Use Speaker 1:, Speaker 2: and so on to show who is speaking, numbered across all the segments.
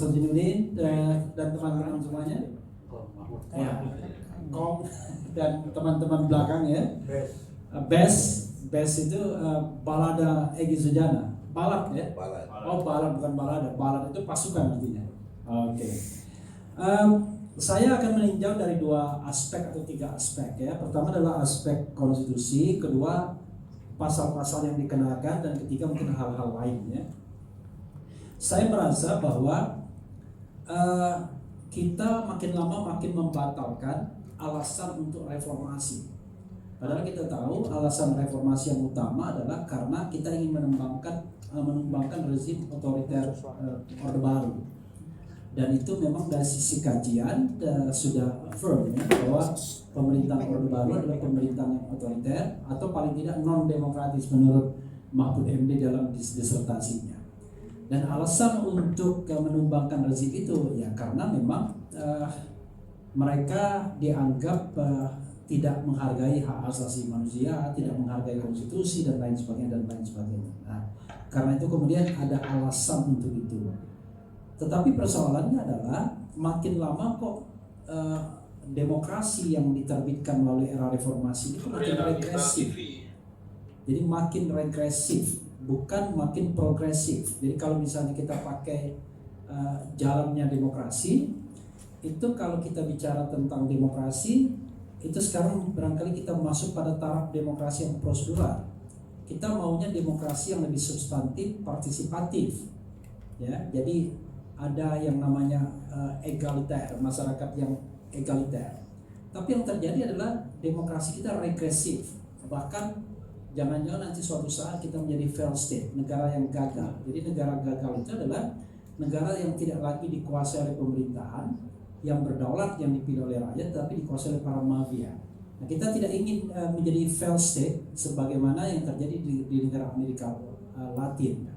Speaker 1: Sajinudin dan teman-teman semuanya, ya, Kong dan teman-teman belakang ya. Best itu balada Egy Sujana, balad ya. Oh balad bukan balada, balad itu pasukan artinya. Oke. Saya akan meninjau dari dua aspek atau tiga aspek ya. Pertama adalah aspek konstitusi, kedua pasal-pasal yang dikenakan, dan ketiga mungkin hal-hal lainnya. Saya merasa bahwa kita makin lama makin membatalkan alasan untuk reformasi. Padahal kita tahu alasan reformasi yang utama adalah karena kita ingin menumbangkan rezim otoriter Orde Baru. Dan itu memang dari sisi kajian sudah firm ya, bahwa pemerintahan Orde Baru adalah pemerintahan yang otoriter atau paling tidak non demokratis menurut Mahfud MD dalam disertasinya. Dan alasan untuk menumbangkan rezim itu ya karena memang mereka dianggap tidak menghargai hak asasi manusia, tidak menghargai konstitusi dan lain sebagainya. Nah, karena itu kemudian ada alasan untuk itu. Tetapi persoalannya adalah makin lama kok demokrasi yang diterbitkan melalui era reformasi itu makin regresif. Jadi makin regresif, bukan makin progresif. Jadi kalau misalnya kita pakai jalannya demokrasi, itu kalau kita bicara tentang demokrasi, itu sekarang barangkali kita masuk pada taraf demokrasi yang prosedural. Kita maunya demokrasi yang lebih substantif, partisipatif. Ya, jadi ada yang namanya egaliter, masyarakat yang egaliter. Tapi yang terjadi adalah demokrasi kita regresif. Bahkan jangan-jangan nanti suatu saat kita menjadi failed state, negara yang gagal. Jadi negara gagal itu adalah negara yang tidak lagi dikuasai oleh pemerintahan, yang berdaulat, yang dipilih oleh rakyat, tapi dikuasai oleh para mafia. Nah, kita tidak ingin menjadi failed state sebagaimana yang terjadi di negara Amerika Latin.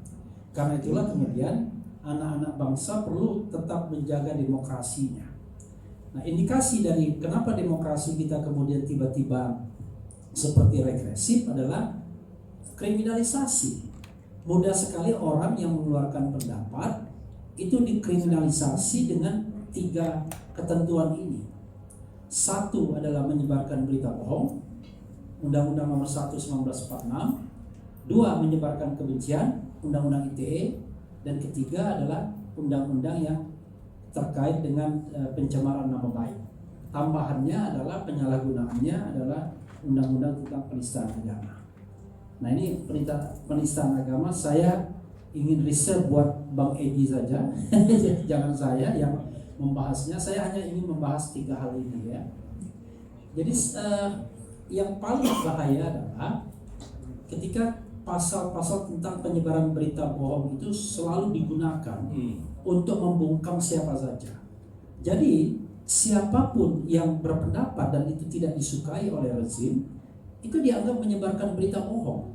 Speaker 1: Karena itulah kemudian anak-anak bangsa perlu tetap menjaga demokrasinya. Nah, indikasi dari kenapa demokrasi kita kemudian tiba-tiba seperti regresif adalah kriminalisasi. Mudah sekali orang yang mengeluarkan pendapat itu dikriminalisasi dengan tiga ketentuan ini. Satu adalah menyebarkan berita bohong, Undang-Undang Nomor 1 1946. Dua, menyebarkan kebencian, Undang-Undang ITE. Dan ketiga adalah undang-undang yang terkait dengan pencemaran nama baik. Tambahannya adalah penyalahgunaannya adalah undang-undang tentang penistaan agama. Nah, ini penistaan agama saya ingin riset buat Bang Egy saja. Jangan saya yang membahasnya. Saya hanya ingin membahas tiga hal ini ya. Jadi yang paling bahaya adalah ketika pasal-pasal tentang penyebaran berita bohong itu selalu digunakan untuk membungkam siapa saja. Jadi siapapun yang berpendapat dan itu tidak disukai oleh rezim itu dianggap menyebarkan berita bohong.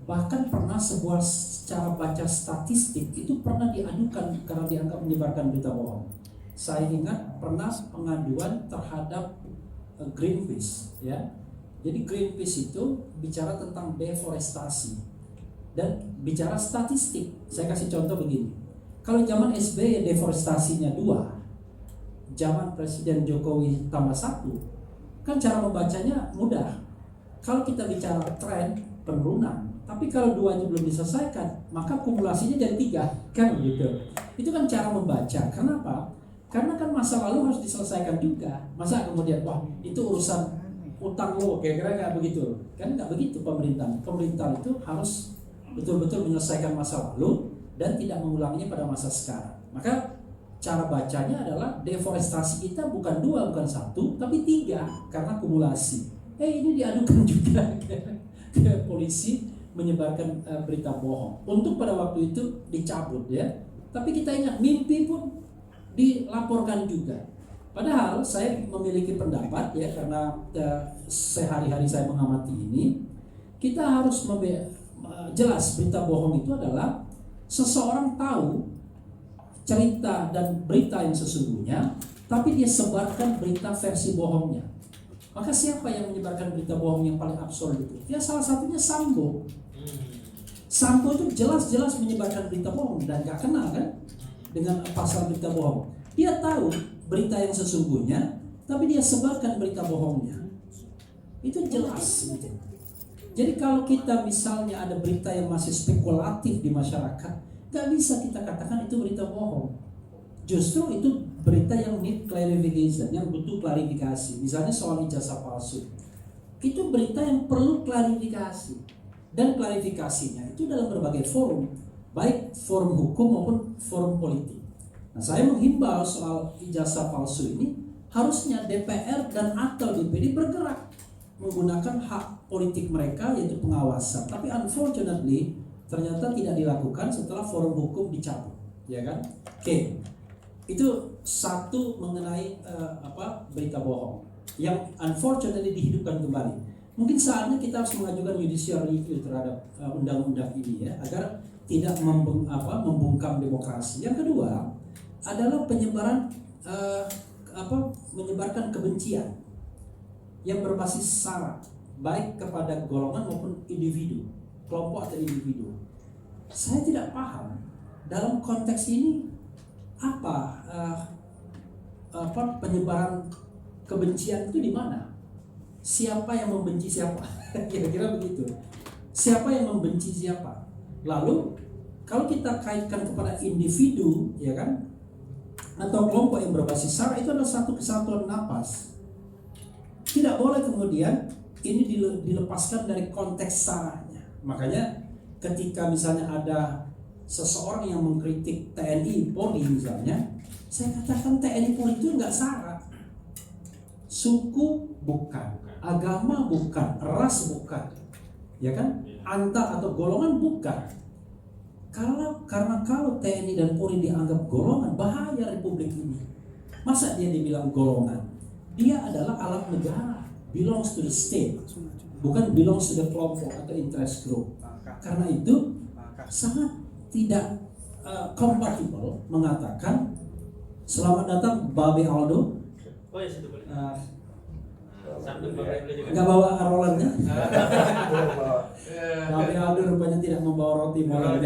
Speaker 1: Bahkan pernah sebuah cara baca statistik itu pernah diadukan karena dianggap menyebarkan berita bohong. Saya ingat pernah pengaduan terhadap Greenpeace ya. Jadi Greenpeace itu bicara tentang deforestasi dan bicara statistik. Saya kasih contoh begini. Kalau zaman SBY deforestasinya 2, zaman Presiden Jokowi tambah 1, kan cara membacanya mudah. Kalau kita bicara tren penurunan, tapi kalau 2 belum diselesaikan, maka kumulasinya jadi 3, kan gitu. Itu kan cara membaca. Kenapa? Karena kan masa lalu harus diselesaikan juga. Masa kemudian wah itu urusan utang lo, kira-kira nggak begitu, kan nggak begitu pemerintahan. Pemerintahan itu harus betul-betul menyelesaikan masa lalu dan tidak mengulanginya pada masa sekarang. Maka cara bacanya adalah deforestasi kita bukan 2, bukan 1, tapi 3 karena kumulasi. Ini diadukan juga ke polisi menyebarkan berita bohong. Untuk pada waktu itu dicabut ya. Tapi kita ingat mimpi pun dilaporkan juga. Padahal saya memiliki pendapat ya karena sehari-hari saya mengamati ini, kita harus jelas berita bohong itu adalah seseorang tahu cerita dan berita yang sesungguhnya, tapi dia sebarkan berita versi bohongnya. Maka siapa yang menyebarkan berita bohong yang paling absurd itu? Ya salah satunya Sambo. Sambo itu jelas-jelas menyebarkan berita bohong dan gak kenal kan? dengan pasal berita bohong. Dia tahu berita yang sesungguhnya, tapi dia sebarkan berita bohongnya. Itu jelas. Jadi kalau kita misalnya ada berita yang masih spekulatif di masyarakat, gak bisa kita katakan itu berita bohong. Justru itu berita yang need clarification, yang butuh klarifikasi. Misalnya soal ijazah palsu, itu berita yang perlu klarifikasi. Dan klarifikasinya itu dalam berbagai forum, baik forum hukum maupun forum politik. Nah, saya menghimbau soal ijazah palsu ini, harusnya DPR dan atau DPD bergerak menggunakan hak politik mereka, yaitu pengawasan. Tapi unfortunately ternyata tidak dilakukan setelah forum hukum dicabut, ya kan? Oke. Itu satu mengenai berita bohong yang unfortunately dihidupkan kembali. Mungkin saatnya kita harus mengajukan judicial review terhadap undang-undang ini, ya, agar tidak membungkam demokrasi. Yang kedua adalah menyebarkan kebencian yang berbasis sara, baik kepada golongan maupun individu, kelompok atau individu. Saya tidak paham dalam konteks ini penyebaran kebencian itu di mana? Siapa yang membenci siapa? Kira-kira begitu. Siapa yang membenci siapa? Lalu kalau kita kaitkan kepada individu, ya kan, atau kelompok yang berbasis sara, itu adalah satu kesatuan napas. Tidak boleh kemudian ini dilepaskan dari konteks saranya. Makanya ketika misalnya ada seseorang yang mengkritik TNI, Polri misalnya, saya katakan TNI Polri itu enggak sara. Suku bukan, agama bukan, ras bukan, ya kan? Antar atau golongan bukan. Karena kalau TNI dan Polri dianggap golongan, bahaya republik ini. Masa dia dibilang golongan? Dia adalah alat negara, belongs to the state, bukan belongs to the kelompok atau interest group. Karena itu sangat tidak compatible mengatakan selamat datang Babe Aldo.
Speaker 2: Oh ya, situ boleh.
Speaker 1: Nggak bawa rolannya. Babe Aldo rupanya tidak membawa roti molen.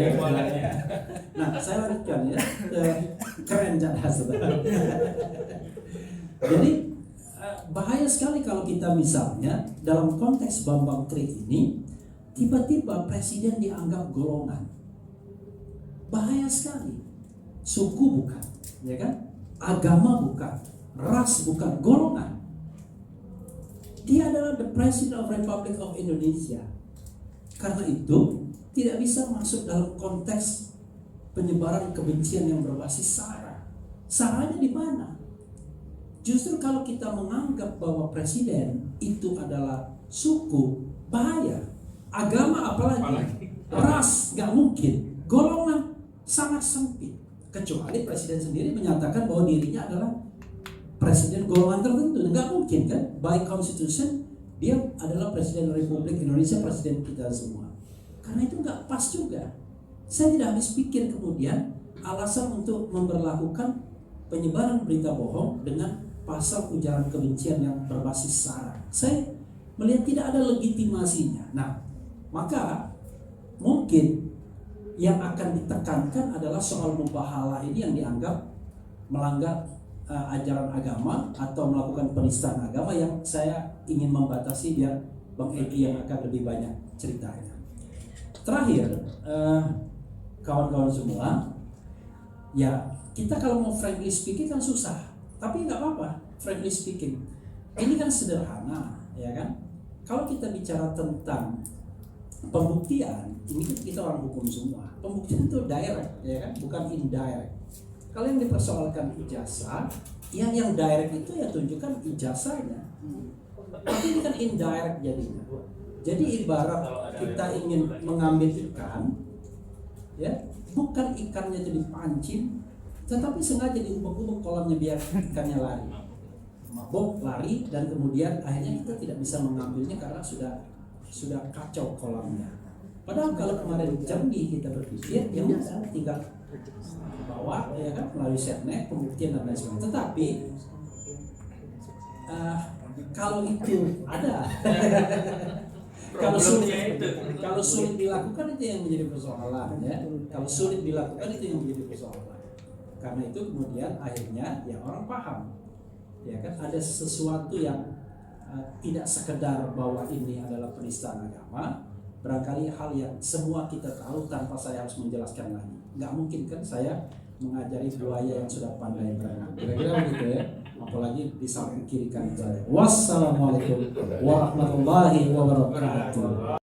Speaker 1: Nah, saya lanjutkan ya. Keren cerdas. Jadi bahaya sekali kalau kita misalnya dalam konteks Bambang Tri ini tiba-tiba presiden dianggap golongan. Bahaya sekali. Suku bukan, ya kan? Agama bukan, ras bukan, golongan. Dia adalah the President of Republic of Indonesia. Karena itu tidak bisa masuk dalam konteks penyebaran kebencian yang berbasis sara. Saranya di mana? Justru kalau kita menganggap bahwa presiden itu adalah suku, bahaya. Agama apalagi? Ras nggak mungkin. Golongan sangat sempit. Kecuali presiden sendiri menyatakan bahwa dirinya adalah presiden golongan tertentu. Nggak mungkin kan? By constitution dia adalah presiden Republik Indonesia, presiden kita semua. Karena itu nggak pas juga. Saya tidak habis pikir kemudian alasan untuk memberlakukan penyebaran berita bohong dengan pasal ujaran kebencian yang berbasis sara. Saya melihat tidak ada legitimasinya. Nah, maka mungkin yang akan ditekankan adalah soal mubahalah ini yang dianggap melanggar ajaran agama atau melakukan penistaan agama, yang saya ingin membatasi biar Bang Edi yang akan lebih banyak ceritanya. Terakhir, kawan-kawan semua, ya kita kalau mau frankly speaking kan susah. Tapi nggak apa-apa, frankly speaking. Ini kan sederhana, ya kan? Kalau kita bicara tentang pembuktian, ini kan kita orang hukum semua. Pembuktian itu direct, ya kan? Bukan indirect. Kalau yang dipersoalkan ijazah, ya yang direct itu ya tunjukkan ijazahnya. Tapi ini kan indirect jadinya. Jadi ibarat kita ingin mengambil ikan, ya, bukan ikannya jadi pancing, tetapi sengaja diubek-ubek kolamnya biar ikannya lari. Mabok, lari, dan kemudian akhirnya kita tidak bisa mengambilnya karena sudah kacau kolamnya. Padahal kalau kemarin jernih kita berpikir, ya udah tinggal bawa, ya kan, melalui setnek, pembuktian dan lain sebagainya. Tetapi kalau itu ada, kalau sulit dilakukan itu yang menjadi persoalan, ya. Kalau sulit dilakukan itu yang menjadi persoalan. Karena itu kemudian akhirnya ya orang paham, ya kan, ada sesuatu yang tidak sekedar bahwa ini adalah penistaan agama, barangkali hal yang semua kita tahu tanpa saya harus menjelaskan lagi. Nggak mungkin kan saya mengajari buaya yang sudah pandai berenang, kira-kira begitu ya, apalagi di samping kiri kanan saya. Wassalamualaikum warahmatullahi wabarakatuh.